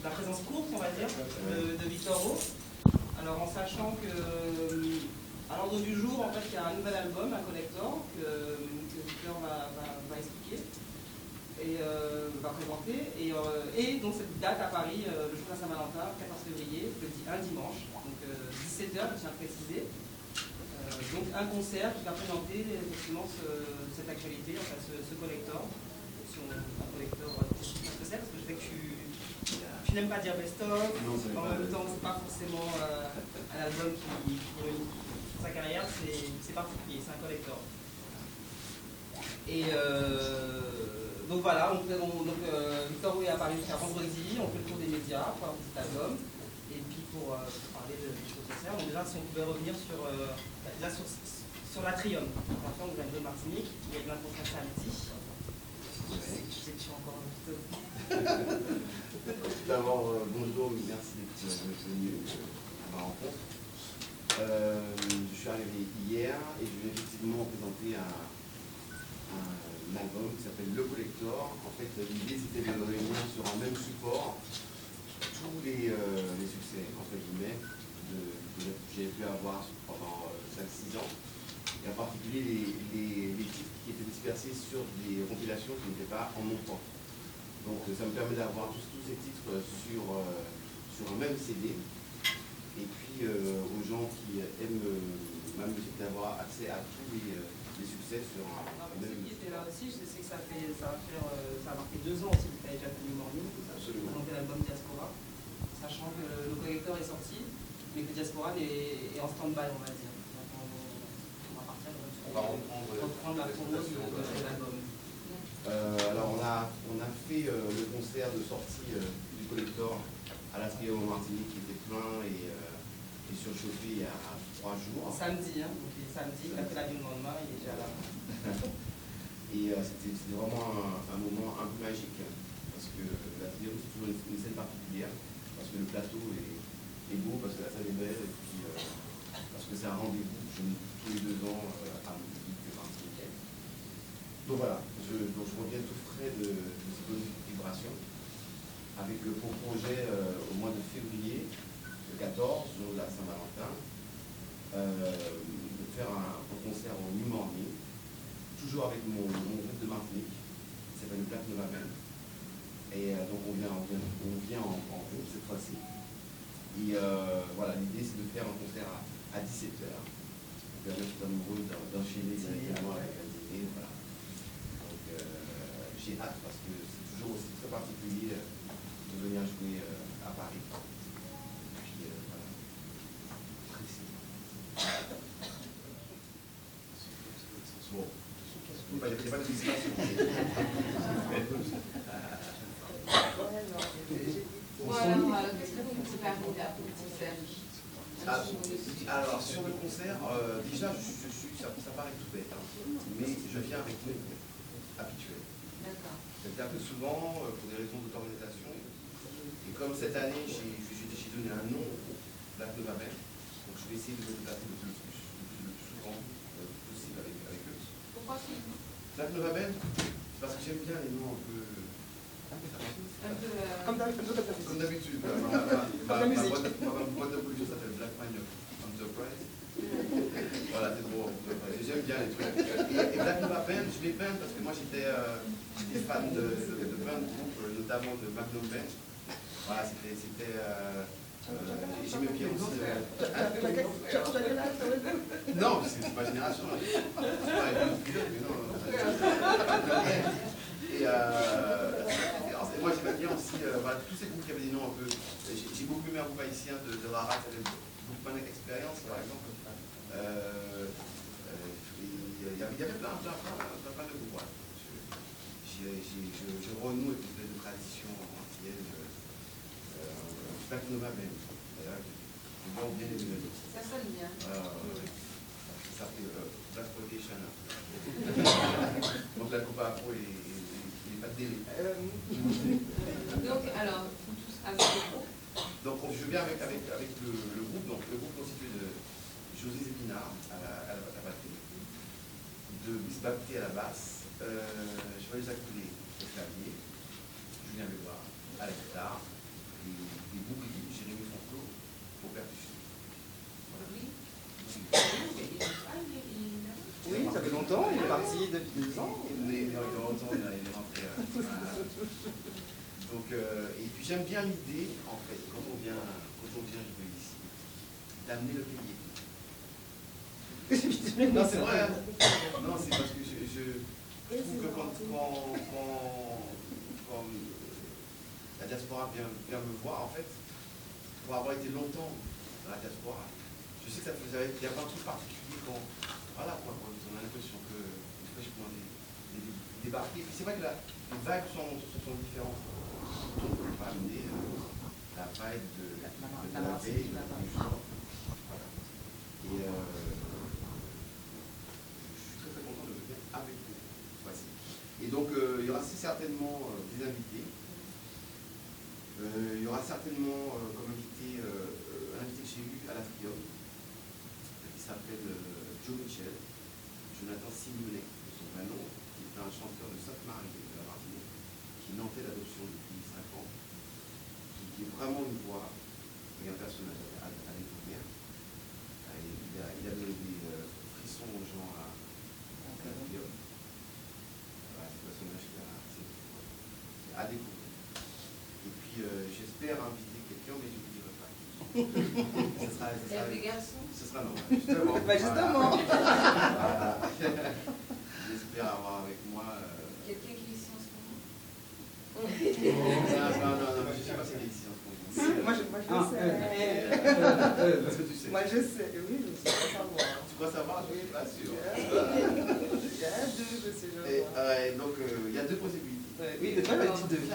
la présence courte, on va dire, de Victor O. Alors en sachant que à l'ordre du jour, en fait, il y a un nouvel album, un collector, que Victor va expliquer et va présenter. Et donc cette date à Paris, le jour de la Saint-Valentin, 14 février, un dimanche, donc 17h, je tiens à préciser. Donc un concert qui va présenter effectivement cette actualité, enfin ce collector. Si on un collector, je sais pas ce que c'est, parce que je sais que tu n'aimes pas dire best-of, en même temps c'est pas forcément un album qui pour sa carrière c'est particulier, c'est un collector. Et donc voilà, Victor O est à Paris jusqu'à vendredi, on fait le tour des médias pour avoir cet album. Et puis pour parler des choses sociales, donc déjà si on pouvait revenir sur l'Atrium. Enfin, on vient de Martinique, il y a eu un concert samedi. Je sais que je suis encore un petit peu. D'abord, bonjour, merci d'être venu à ma rencontre. Je suis arrivé hier et je vais effectivement présenter un album qui s'appelle Le Collector. En fait, l'idée c'était de réunir sur un même support tous les succès, entre guillemets, que j'ai pu avoir pendant 5-6 ans. Et en particulier les titres qui étaient dispersés sur des compilations qui n'étaient pas en mon temps. Donc ça me permet d'avoir tous ces titres sur un même CD. Et puis aux gens qui aiment ma musique d'avoir accès à tous les succès sur un même CD. Qui était là aussi, je sais que ça a marqué 2 ans aussi que tu avais déjà fait New Morning. Absolument. Donc l'album Diaspora. Sachant que le collector est sorti, mais que Diaspora est en stand-by, on va dire. On va reprendre la promo de l'album. Alors on a fait le concert de sortie du collector à l'Atrium en Martinique qui était plein et surchauffé il y a 3 jours. Samedi, hein, donc samedi, il a fait la nuit le lendemain, il est déjà là. Et c'était vraiment un moment un peu magique parce que l'Atrium c'est toujours une scène particulière parce que le plateau est beau, parce que la salle est belle et puis parce que c'est un rendez-vous tous les 2 ans à mon public martiniquais. Donc voilà, je reviens tout frais de ces bonnes vibrations avec pour projet au mois de février, le 14, jour de la Saint-Valentin, de faire un concert en New Morning, toujours avec mon groupe de Martinique, qui s'appelle le Black Nova Band. Et donc on vient en groupe cette fois-ci. Et voilà, l'idée c'est de faire un concert à 17h. On permet tout amoureux d'enchaîner directement avec un dîner. Voilà. Donc j'ai hâte parce que c'est toujours aussi très particulier de venir jouer à Paris. Et puis voilà. Précis. Bon. Il n'y a pas de hésitation. Alors, sur le concert, déjà, ça paraît tout bête, hein, mais je viens avec mes groupes habituels. C'est-à-dire que souvent, pour des raisons d'auto-organisation, et comme cette année, j'ai donné un nom au groupe, Black Nova Band, donc je vais essayer de me déplacer le plus souvent possible avec eux. Pourquoi c'est Black Nova Band, c'est parce que j'aime bien les noms un peu... Comme d'habitude. Ma boîte de production s'appelle Black Man Enterprise. Voilà, c'est bon. J'aime bien les trucs. Et Black Nova Band, je les peins parce que moi j'étais fan de plein de groupes, notamment de Magnum Band. Voilà, c'était j'aimais bien aussi. Non, c'est ma génération. Et moi j'aimais bien aussi voilà, tous ces groupes qui avaient des noms un peu. J'ai beaucoup aimé un groupe haïtien de Rara qui avait beaucoup d'expérience par exemple. Il y avait plein de groupes. Ouais. Je renoue avec une de tradition antillaise. Black Nova même. J'ai bien aimé. Ça sonne bien. Ça fait Black Rotation. Donc la coupe afro et pas de délai. Donc, alors, avec le groupe. Donc, je viens avec le groupe. Donc, le groupe constitué de José Zépinard à la batterie, de Miss Bapté à la basse, Chevalier Zacoulé au clavier, Julien Leroy à la guitare, ici depuis 2 ans. Mais il est rentré. Donc, et puis j'aime bien l'idée, en fait, quand on vient jouer ici, d'amener le pays. Non, c'est vrai. Non, c'est parce que je trouve que quand la diaspora vient me voir, en fait, pour avoir été longtemps dans la diaspora, je sais que il y a pas un truc particulier quand on a l'impression que je peux débarquer. Puis c'est vrai que les vagues sont différentes. On ne peut pas amener la vague de la veille, du jour. Voilà. Et je suis très content de venir avec vous cette fois-ci. Et donc il y aura certainement des invités. Il y aura certainement comme invité un invité que j'ai eu à l'Atrium qui s'appelle Joe Mitchell, Jonathan Simonnet, de son vrai nom, qui est un chanteur de Sainte-Marie de la Martinique, qui nantait l'adoption depuis 5 ans, qui est vraiment une voix et un personnage à découvrir. Il a donné des frissons aux gens à l'Atrium. Voilà, c'est un personnage qui est à découvrir. Et puis j'espère inviter quelqu'un, mais je ne vous dirai pas. Il y a des garçons. Ce sera non. Justement. Justement. Voilà. J'espère avoir avec moi. Quelqu'un qui est ici en ce moment. Non, je ne sais pas si elle est ici en ce moment. Moi, je sais. Est-ce que tu sais? Moi, je sais. Oui, je sais pas savoir. Tu crois savoir? Je ne suis pas sûr. Il y a 2, je sais. Donc, il y a 2 possibilités. Oui, de quoi la petite devise?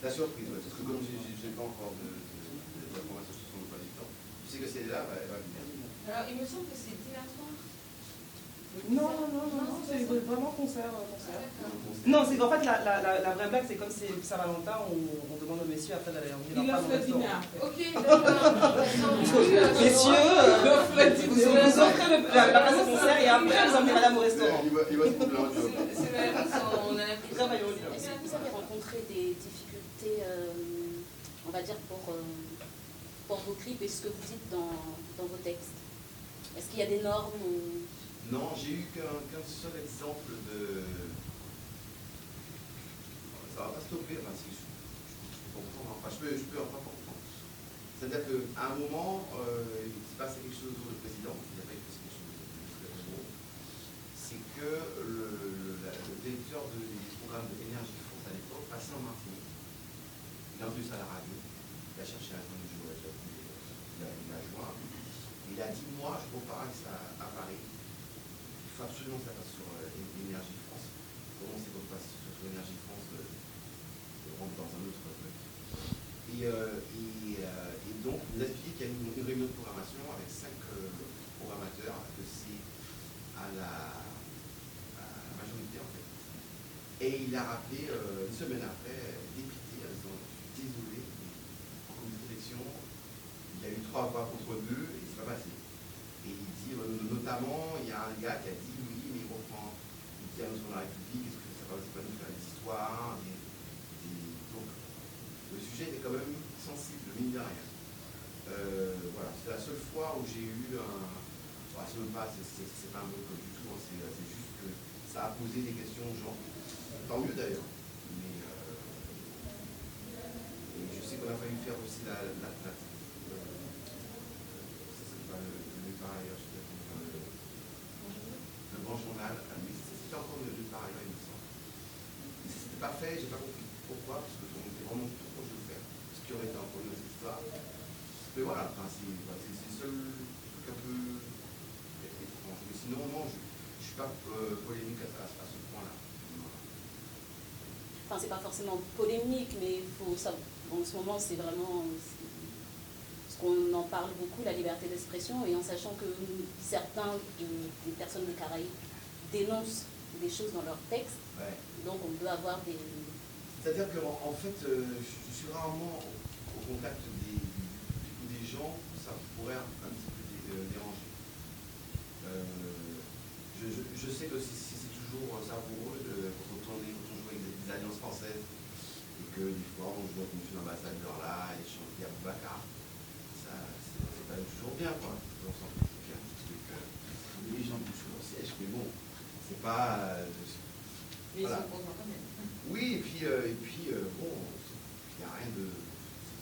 La surprise, parce que comme je n'ai pas encore d'informations sur son emploi du temps, je sais que c'est là, elle va venir. Alors, il me semble que c'est dimanche soir. Non, c'est vraiment concert. Non, Non, c'est qu'en fait, la vraie blague, c'est comme c'est Saint-Valentin, on demande aux messieurs après d'aller en venir. Il offre le dîner. Ok, d'accord. Messieurs, vous offrez la place au concert et après vous emmenez madame au restaurant. Il va se prendre un job. C'est vrai, on a l'impression. Travaillons au lit. Est-ce que vous avez rencontré des difficultés, on va dire, pour vos clips et ce que vous dites dans vos textes? Est-ce qu'il y a des normes ou... Non, j'ai eu qu'un seul exemple de... Ça va pas stopper, enfin, si je peux comprendre. Enfin, je peux pas comprendre. C'est-à-dire qu'à un moment, il s'est passé quelque chose au président, il n'y a pas eu quelque chose de gros. C'est que le directeur des programmes de Énergie France à l'époque passait en Martinique. Il a entendu ça à la radio. Il a cherché un jour, il a joint. Il a dit, moi, je repars avec ça à Paris. Il faut absolument que ça passe sur Énergie France. Comment c'est qu'on passe sur Énergie France, on rentre dans un autre truc. Et donc, il nous a expliqué qu'il y a une réunion de programmation avec 5 programmateurs, que c'est à la majorité en fait. Et il a rappelé une semaine après, dépité, en disant, je suis désolé, mais en comité d'élection, il y a eu 3 voix contre 2 et c'est pas passé. Et il dit, notamment, il y a un gars qui a dit, oui, mais il reprend, il dit à notre la République, est-ce que ça va aussi pas nous faire des histoires donc, le sujet était quand même sensible, mine de rien. Voilà, c'est la seule fois où j'ai eu un... Bon, c'est pas un boycott du tout, c'est juste que ça a posé des questions aux gens. Tant mieux d'ailleurs. Mais je sais qu'on a failli faire aussi la le grand journal, mais c'était encore le par ailleurs, il me semble. Mais ça s'était pas fait, j'ai pas compris pourquoi, parce que on était vraiment trop proche de le faire, ce qui aurait été un problème de cette histoire. Mais voilà, enfin, c'est le seul truc un peu étrange. Mais sinon, non, je ne suis pas polémique à ce point-là. Enfin, c'est pas forcément polémique, mais il faut savoir. En ce moment, c'est vraiment... On en parle beaucoup, la liberté d'expression, et en sachant que certains des personnes des Caraïbes dénoncent des choses dans leurs textes, ouais. Donc on peut avoir des... C'est-à-dire qu'en fait, je suis rarement au contact des gens, ça pourrait un petit peu déranger. Je sais que c'est toujours savoureux quand on joue avec des alliances françaises, et que des fois on joue avec M. l'ambassadeur là, et chanter à Boubacar. C'est quand même toujours bien, quoi. On s'en fout bien, parce que les gens bouchent au siège, mais bon, c'est pas... Mais ils voilà. sont contents quand même. Oui, et puis bon, il n'y a rien de...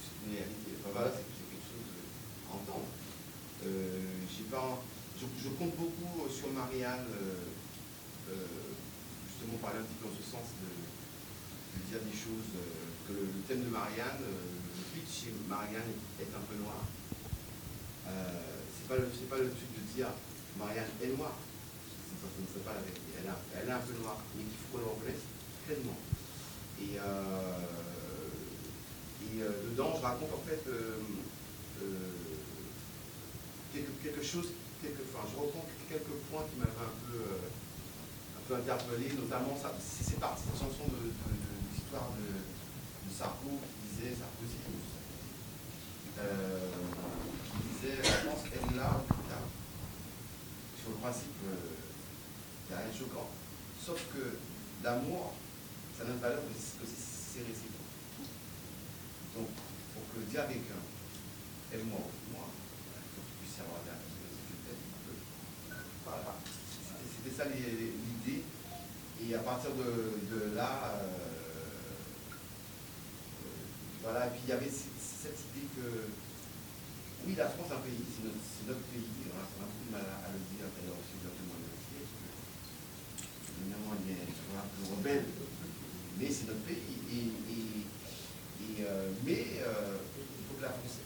C'est une réalité. Enfin, voilà, c'est quelque chose à entendre. Je compte beaucoup sur Marianne, justement parler un petit peu en ce sens de dire des choses, que le thème de Marianne, le pitch chez Marianne est un peu noir. C'est pas le truc de dire Marianne est noire. Ce ne serait pas la vérité. Elle est un peu noire, mais qu'il faut qu'on le reconnaisse pleinement. Et dedans, je raconte en fait quelque chose, je reprends quelques points qui m'avaient un peu interpellé, notamment c'est parti de cette chanson de l'histoire de Sarko qui disait, Sarkozy, qui disait, je pense qu'elle l'a, sur le principe, il n'y a rien de choquant, sauf que l'amour, ça n'a de valeur que si c'est réciproque. Donc, pour que dire à quelqu'un, aime-moi, moi, il faut que tu puisses avoir la voilà. C'était ça l'idée. Et à partir de là, voilà, et puis il y avait cette idée que, oui, la France est un pays, c'est notre pays, on a beaucoup de mal à le dire, d'ailleurs, aussi exactement le métier, parce que, évidemment, il est un peu rebelle, mais c'est notre pays. Mais il faut que la France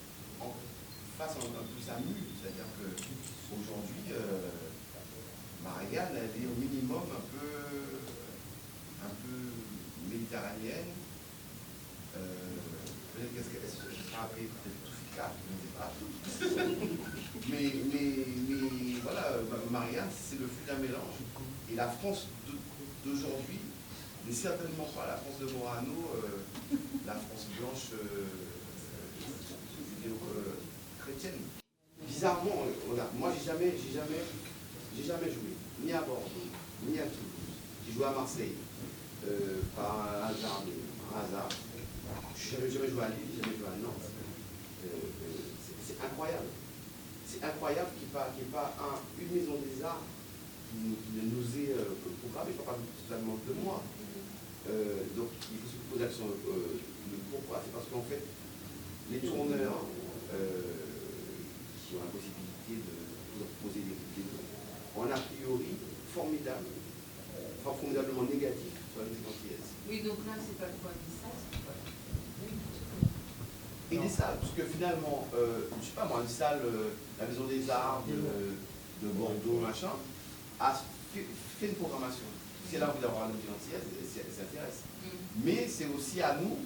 fasse un peu sa mue, c'est-à-dire qu'aujourd'hui, Marianne, elle est au minimum un peu méditerranéenne. Peut-être qu'elle sera appelée peut-être Toufika, je ne sais pas. mais voilà, Marianne, c'est le fruit d'un mélange. Et la France d'aujourd'hui n'est certainement pas la France de Morano, la France blanche judéo-chrétienne. Bizarrement, moi j'ai jamais joué, ni à Bordeaux, ni à Toulouse. J'ai joué à Marseille, par un hasard. Je n'ai jamais joué à Lille, jamais joué à Nantes. C'est incroyable. C'est incroyable qu'il n'y ait pas une maison des arts qui nous ait programmé. Je ne parle pas totalement de moi. Donc il faut se poser la question de pourquoi. C'est parce qu'en fait, les tourneurs qui ont la possibilité de proposer des ont un a priori formidable, formidablement négatif sur la musique antillaise. Oui, donc là, c'est pas quoi, des salles, c'est quoi? Et des salles, parce que finalement, je ne sais pas moi, une salle, la Maison des Arts de Bordeaux, machin, a fait une programmation. Si elle a envie d'avoir la musique antillaise, elle s'intéresse. Mais c'est aussi à nous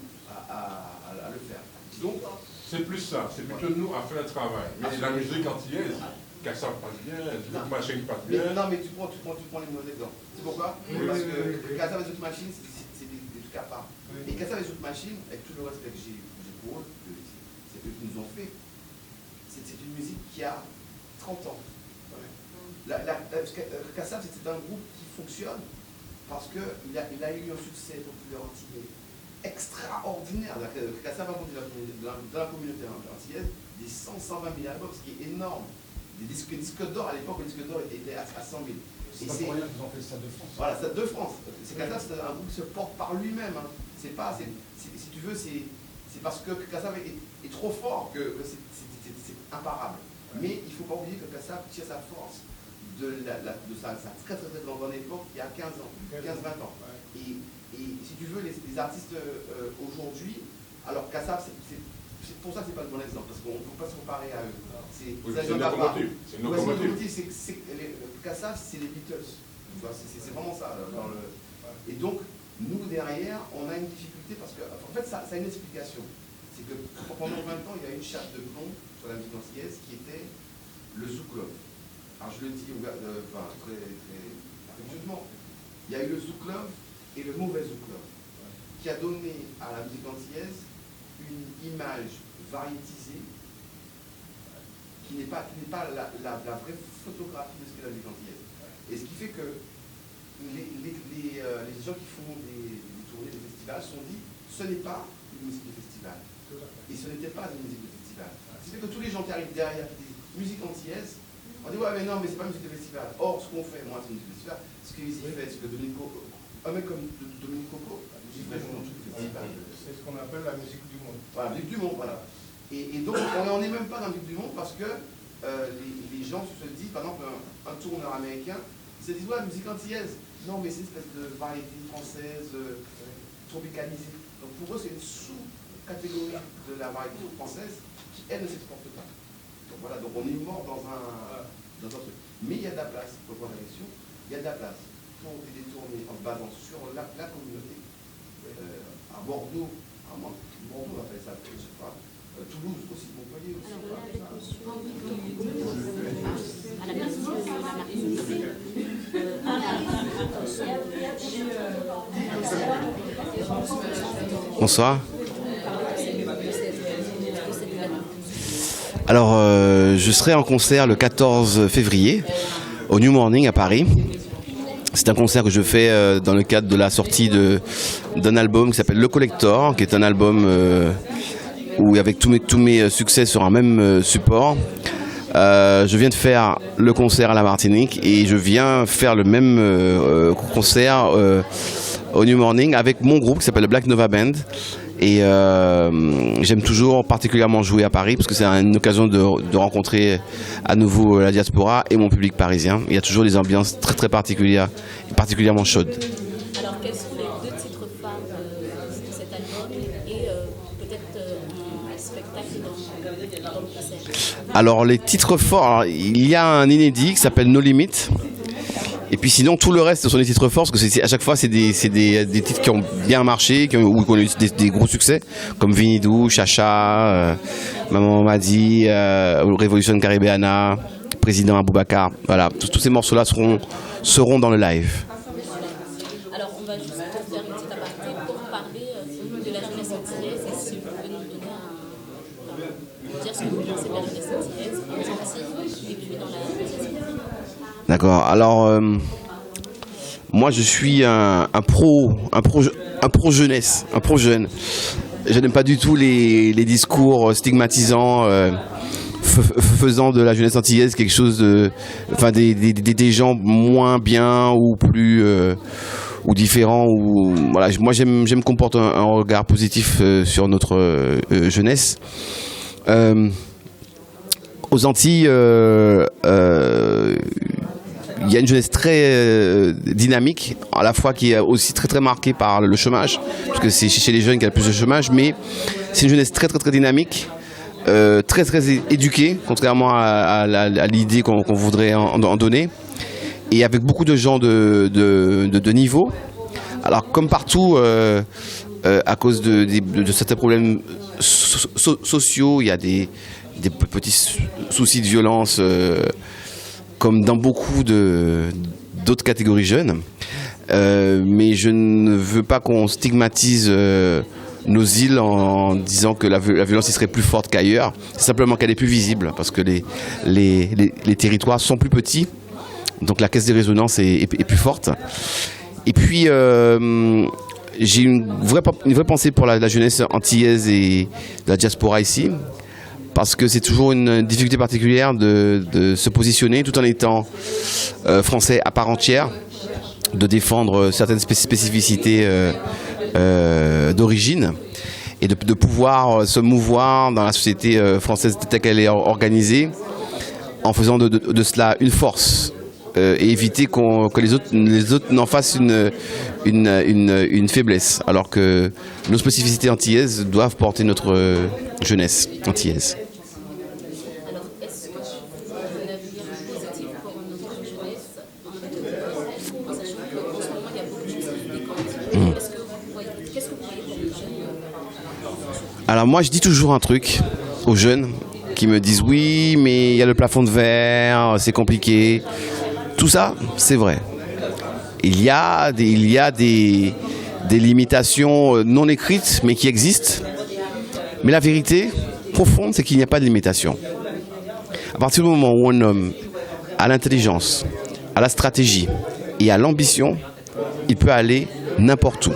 à le faire. Donc, c'est plus ça, c'est plutôt nous à faire le travail. Mais la musique antillaise, quand ça passe bien, le machin passe bien. Non, mais tu prends les mauvais exemples. C'est pourquoi? Parce que Kassav et les autres machines, c'est des trucs à part. Et Kassav et les autres machines, avec tout le respect que j'ai pour eux, c'est eux qui nous ont fait. C'est une musique qui a 30 ans. Kassav, c'est un groupe qui fonctionne parce qu'il a eu un succès populaire antillais extraordinaire. Kassav a monté dans la communauté antillaise des 100-120 000 albums, ce qui est énorme. Des disques d'or, à l'époque, le disque d'or était à 100 000. C'est pas pour rien qu'ils ont fait le Stade de France. Voilà, Stade de France. C'est Kassav, c'est un groupe qui se porte par lui-même. Hein. C'est pas, si tu veux, c'est parce que Kassav est trop fort que c'est imparable. Mais il ne faut pas oublier que Kassav tire sa force de sa très grande époque, il y a 15 ans, 15-20 ans. Et si tu veux, les artistes aujourd'hui, alors Kassav, c'est pour ça que c'est pas le bon exemple, parce qu'on ne peut pas se comparer à eux. C'est une locomotive. C'est une locomotive. Kassav, c'est les Beatles. C'est vraiment ça. Et donc, nous, derrière, on a une difficulté parce que, en fait, ça a une explication. C'est que pendant 20 ans, il y a une chape de plomb sur la musique antillaise qui était le zouk love. Alors, je le dis très affectueusement. Il y a eu le zouk love et le mauvais zouk love qui a donné à la musique antillaise une image variétisée qui n'est pas la vraie photographie de ce qu'est la musique antillaise. Et ce qui fait que les gens qui font des tournées, des festivals, se sont dit ce n'est pas une musique de festival. Et ce n'était pas une musique de festival. Ce qui fait que tous les gens qui arrivent derrière qui disent musique antillaise, On dit, ouais, mais non, mais c'est pas musique de festival. Or, ce qu'on fait, moi, c'est musique de festival. Ce qu'ils y fait, ce que Dominique Coco, un mec comme Dominique Coco, il fait mon truc de festival. C'est ce qu'on appelle la musique du monde. Voilà, musique du monde, voilà. Et donc, on n'est même pas dans la musique du monde parce que les gens se disent, par exemple, un tourneur américain, ils se disent, ouais, musique antillaise. Non, mais c'est une espèce de variété française tropicalisée. Donc, pour eux, c'est une sous-catégorie de la variété française qui, elle, ne s'exporte pas. Donc, voilà, donc on est mort dans un truc. Mais il y a de la place, pour répondre à la question, il y a de la place pour des détournés en se basant sur la communauté. À Bordeaux, Bordeaux, on appelle ça, je sais pas. Toulouse aussi, Montpellier aussi. À la place de la Martinique, Bonsoir. Alors, je serai en concert le 14 février au New Morning à Paris. C'est un concert que je fais dans le cadre de la sortie d'un album qui s'appelle Le Collector, qui est un album où avec tous mes succès sur un même support. Je viens de faire le concert à la Martinique et je viens faire le même concert au New Morning avec mon groupe qui s'appelle le Black Nova Band. Et j'aime toujours particulièrement jouer à Paris parce que c'est une occasion de rencontrer à nouveau la diaspora et mon public parisien. Il y a toujours des ambiances très très particulières et particulièrement chaudes. Alors quels sont les deux titres phares de cet album et peut-être un spectacle dans le concert? Alors les titres forts, alors, il y a un inédit qui s'appelle No Limit. Et puis sinon tout le reste sont des titres forts parce que à chaque fois c'est des titres qui ont bien marché, qui ont eu des gros succès comme Vinidou, Chacha, Maman m'a dit, Révolution Caribéana, Président Aboubacar. Voilà, tous ces morceaux-là seront dans le live. Alors on va juste faire une petite aparté pour parler de la jeunesse antillaise. Et si vous pouvez nous donner dire ce que vous pensez de la jeunesse antillaise, et puis dans la deuxième. D'accord. Alors, moi, je suis un pro jeunesse, un pro jeune. Je n'aime pas du tout les discours stigmatisants, faisant de la jeunesse antillaise quelque chose des gens moins bien ou plus ou différents. Ou voilà. Moi, j'aime qu'on porte un regard positif sur notre jeunesse. Aux Antilles, il y a une jeunesse très dynamique, à la fois qui est aussi très très marquée par le chômage, parce que c'est chez les jeunes qu'il y a le plus de chômage, mais c'est une jeunesse très très très dynamique, très très éduquée, contrairement à l'idée qu'on voudrait en donner, et avec beaucoup de gens de niveau. Alors comme partout, à cause de certains problèmes sociaux, il y a des petits soucis de violence, comme dans beaucoup d'autres catégories jeunes. Mais je ne veux pas qu'on stigmatise nos îles en disant que la violence serait plus forte qu'ailleurs. C'est simplement qu'elle est plus visible, parce que les territoires sont plus petits, donc la caisse des résonances est plus forte. Et puis, j'ai une vraie pensée pour la jeunesse antillaise et la diaspora ici, parce que c'est toujours une difficulté particulière de se positionner tout en étant français à part entière, de défendre certaines spécificités d'origine et de pouvoir se mouvoir dans la société française telle qu'elle est organisée, en faisant de cela une force et éviter que les autres n'en fassent une faiblesse, alors que nos spécificités antillaises doivent porter notre jeunesse antillaise. Alors, est-ce que vous avez un avenir positif pour notre jeunesse, en sachant qu'en ce moment, il y a beaucoup de choses qui décantent? Qu'est-ce que vous voyez pour les jeunes? Alors moi, je dis toujours un truc aux jeunes qui me disent « Oui, mais il y a le plafond de verre, c'est compliqué ». Tout ça, c'est vrai. Il y a des limitations non écrites, mais qui existent. Mais la vérité profonde, c'est qu'il n'y a pas de limitation. À partir du moment où un homme a l'intelligence, a la stratégie et a l'ambition, il peut aller n'importe où.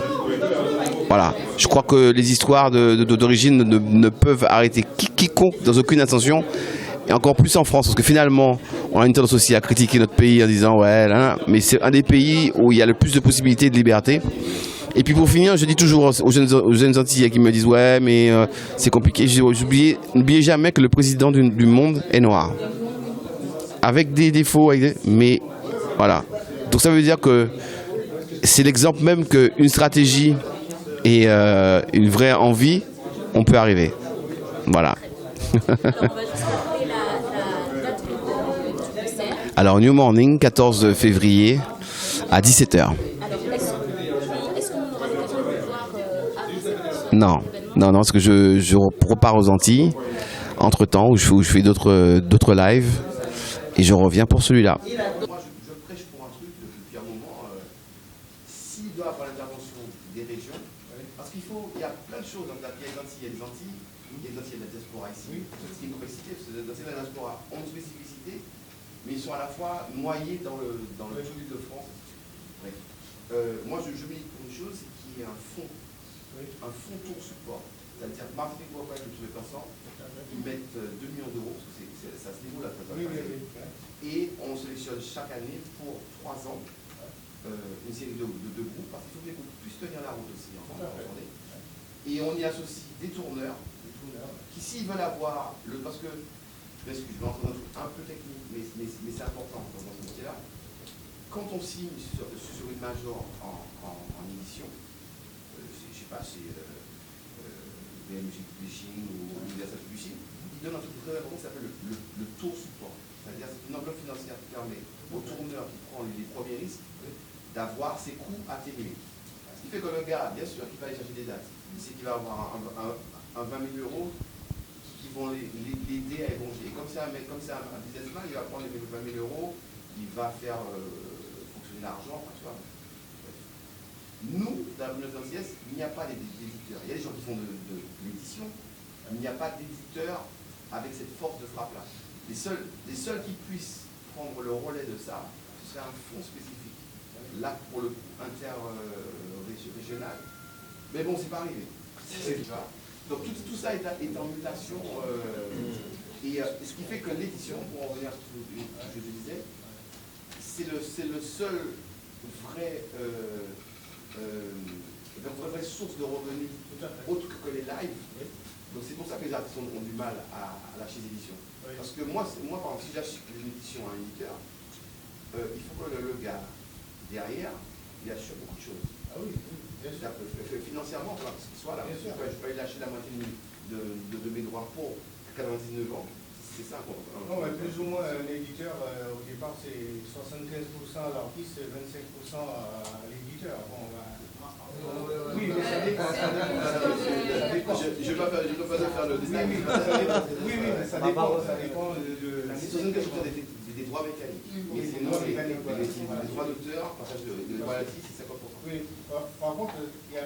Voilà. Je crois que les histoires d'origine ne peuvent arrêter quiconque dans aucune intention, et encore plus en France, parce que finalement, on a une tendance aussi à critiquer notre pays en disant ouais, là, là. Mais c'est un des pays où il y a le plus de possibilités de liberté. Et puis pour finir, je dis toujours aux jeunes Antillais qui me disent ouais, mais c'est compliqué. N'oubliez jamais que le président du monde est noir, avec des défauts, mais voilà. Donc ça veut dire que c'est l'exemple même qu'une stratégie et une vraie envie, on peut arriver. Voilà. Alors, on va juste rappeler la date du concert. Alors, New Morning, 14 février, à 17h. Alors, est-ce qu'on aura l'occasion de vous voir avant cette Non, parce que je repars aux Antilles, entre-temps, où je fais d'autres lives, et je reviens pour celui-là. Moi, je prêche pour un truc depuis un moment. S'il doit avoir l'intervention des régions, parce qu'il y a plein de choses. Donc, il y a les Antilles, il y a de la diaspora ici. C'est une complexité, parce que les Antilles et la diaspora ont une spécificité, mais ils sont à la fois noyés dans le tout d'Île-de-France. Bref. Moi, je milite pour une chose, c'est qu'il y ait un fonds tour support. C'est-à-dire que Martinique Bois avec le Tour des Passants, ils mettent 2 millions d'euros, parce que c'est à ce niveau-là. Et on sélectionne chaque année pour 3 ans une série de groupes, parce qu'il faut que les groupes puissent tenir la route aussi. Et on y associe des tourneurs qui, s'ils veulent avoir parce que, je vais entrer dans un truc un peu technique, mais c'est important dans ce métier-là. Quand on signe sur une major en édition, je ne sais pas, c'est BMG Publishing ou Universal Publishing, ils donnent un truc très important qui s'appelle le tour support. C'est-à-dire c'est une enveloppe financière qui permet au tourneur qui prend les premiers risques d'avoir ses coûts atténués. Ce qui fait que le gars, bien sûr, qui va aller chercher des dates, c'est qu'il va avoir un 20 000 euros qui vont l'aider à évoluer. Et comme c'est un businessman, il va prendre les 20 000 euros, il va faire fonctionner l'argent, tu vois. Nous, dans la communauté antillaise, il n'y a pas d'éditeurs. Il y a des gens qui font de l'édition, mais il n'y a pas d'éditeur avec cette force de frappe-là. Les seuls qui puissent prendre le relais de ça, ce serait un fonds spécifique. Là, pour le coup, inter-régional. Mais bon, c'est pas arrivé. Donc tout ça est en mutation. Et ce qui fait que l'édition, pour en revenir à ce que je disais, c'est le seul vraie source de revenus autre que les lives. Donc c'est pour ça que les artistes ont du mal à lâcher des éditions. Parce que moi par exemple, si j'achète une édition à un éditeur, il faut que le gars derrière, il assure beaucoup de choses. Ah oui, bien sûr. Financièrement, parce qu'il soit là. Je ne peux pas lui lâcher la moitié de mes droits pour 99 ans. C'est ça. Non, mais plus ou moins, un éditeur, au départ, c'est 75% à l'artiste et 25% à l'éditeur. Bon, oui, mais ça dépend. Je ne peux pas faire le détail. Oui, mais ça dépend. Ça dépend de... 75% des droits mécaniques. Mais sinon, les droits d'auteur, passage de royalties, c'est 50%. Oui, par contre, il y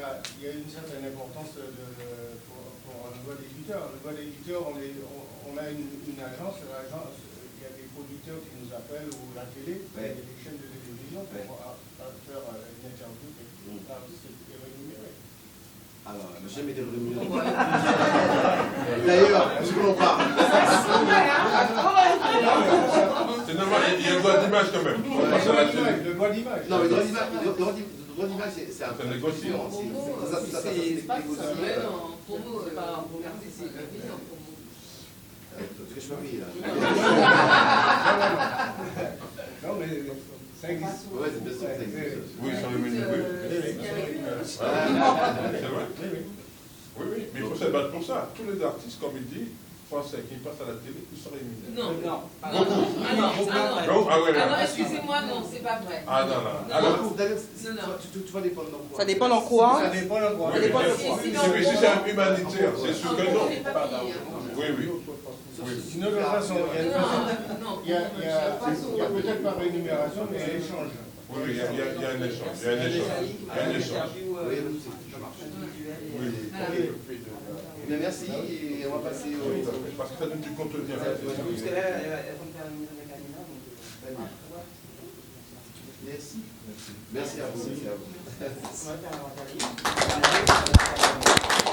a une certaine importance pour un droit d'éditeur. Le droit d'éditeur, on a une agence, il y a des producteurs qui nous appellent, ou la télé, il y a des chaînes de télévision pour faire une interview, c'est rémunéré. Alors, je n'ai jamais été rémunéré. D'ailleurs, je ne pas. C'est normal, il y a le droit d'image quand même. Le droit d'image. Non, mais le droit d'image, c'est un peu négocié. C'est pas négocié. Pour nous, c'est pas un bon artiste, c'est la vision pour nous. Parce que je suis pas payé là. Non, mais ça existe. Oui, c'est bien sûr que ça existe. Oui, sur le menu, oui. C'est vrai. Oui, mais il faut se battre pour ça. Tous les artistes, comme il dit, français qui passent à la télé, ils sont rémunérés. Non. Alors, excusez-moi, non, c'est pas vrai. Ah non. Alors, tu vas dépendre dans quoi? Ça dépend dans quoi? Ça dépend de quoi. Si c'est un humanitaire, c'est sûr que non. Oui. Sinon, de toute façon, il y a peut-être pas rémunération, mais échange. Oui, il y a un échange. Oui, ça marche. Bien, merci, et on va passer au... Parce que ça donne du contenu. Parce que là, elle va me faire une mise avec Alina. Merci. Merci à vous. On va faire un